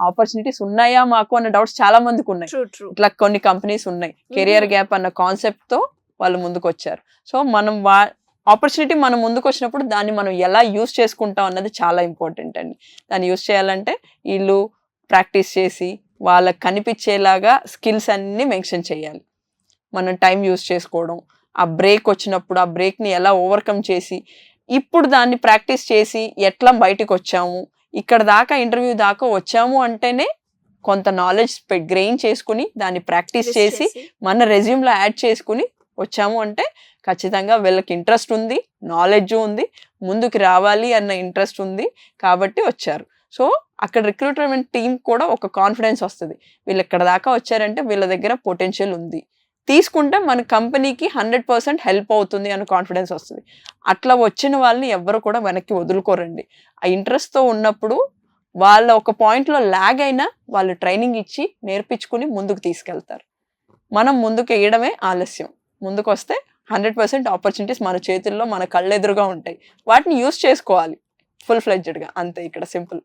Opportunities ఉన్నాయా మాకు అన్న డౌట్స్ చాలా మందికి ఉన్నాయి. ఇట్లా కొన్ని కంపెనీస్ ఉన్నాయి, కెరియర్ గ్యాప్ అన్న కాన్సెప్ట్ తో వాళ్ళు ముందుకు వచ్చారు. సో మనం ఆపర్చునిటీ మనం ముందుకు వచ్చినప్పుడు దాన్ని మనం ఎలా యూస్ చేసుకుంటాం అన్నది చాలా ఇంపార్టెంట్ అండి. దాన్ని యూస్ చేయాలంటే వీళ్ళు ప్రాక్టీస్ చేసి వాళ్ళకి కనిపించేలాగా స్కిల్స్ అన్ని మెన్షన్ చేయాలి. మనం టైం యూస్ చేసుకోవడం, ఆ బ్రేక్ వచ్చినప్పుడు ఆ బ్రేక్ని ఎలా ఓవర్కమ్ చేసి ఇప్పుడు దాన్ని ప్రాక్టీస్ చేసి ఎట్లా బయటకు వచ్చాము, ఇక్కడ దాకా ఇంటర్వ్యూ దాకా వచ్చాము అంటేనే కొంత నాలెడ్జ్ గెయిన్ చేసుకుని దాన్ని ప్రాక్టీస్ చేసి మన రెజ్యూమ్లో యాడ్ చేసుకుని వచ్చాము అంటే ఖచ్చితంగా వీళ్ళకి ఇంట్రెస్ట్ ఉంది, నాలెడ్జ్ ఉంది, ముందుకు రావాలి అన్న ఇంట్రెస్ట్ ఉంది కాబట్టి వచ్చారు. సో అక్కడ రిక్రూట్మెంట్ టీం కూడా ఒక కాన్ఫిడెన్స్ వస్తుంది, వీళ్ళు ఇక్కడ దాకా వచ్చారంటే వీళ్ళ దగ్గర పొటెన్షియల్ ఉంది, తీసుకుంటే మన కంపెనీకి 100% హెల్ప్ అవుతుంది అన్న కాన్ఫిడెన్స్ వస్తుంది. అట్లా వచ్చిన వాళ్ళని ఎవ్వరు కూడా వెనక్కి వదులుకోరండి. ఆ ఇంట్రెస్ట్తో ఉన్నప్పుడు వాళ్ళ ఒక పాయింట్లో లాగ్ అయినా వాళ్ళు ట్రైనింగ్ ఇచ్చి నేర్పించుకుని ముందుకు తీసుకెళ్తారు. మనం ముందుకు వేయడమే ఆలస్యం. ముందుకు వస్తే 100% ఆపర్చునిటీస్ మన చేతుల్లో మన కళ్ళెదురుగా ఉంటాయి, వాటిని యూస్ చేసుకోవాలి ఫుల్ ఫ్లెడ్జ్డ్గా, అంతే ఇక్కడ సింపుల్.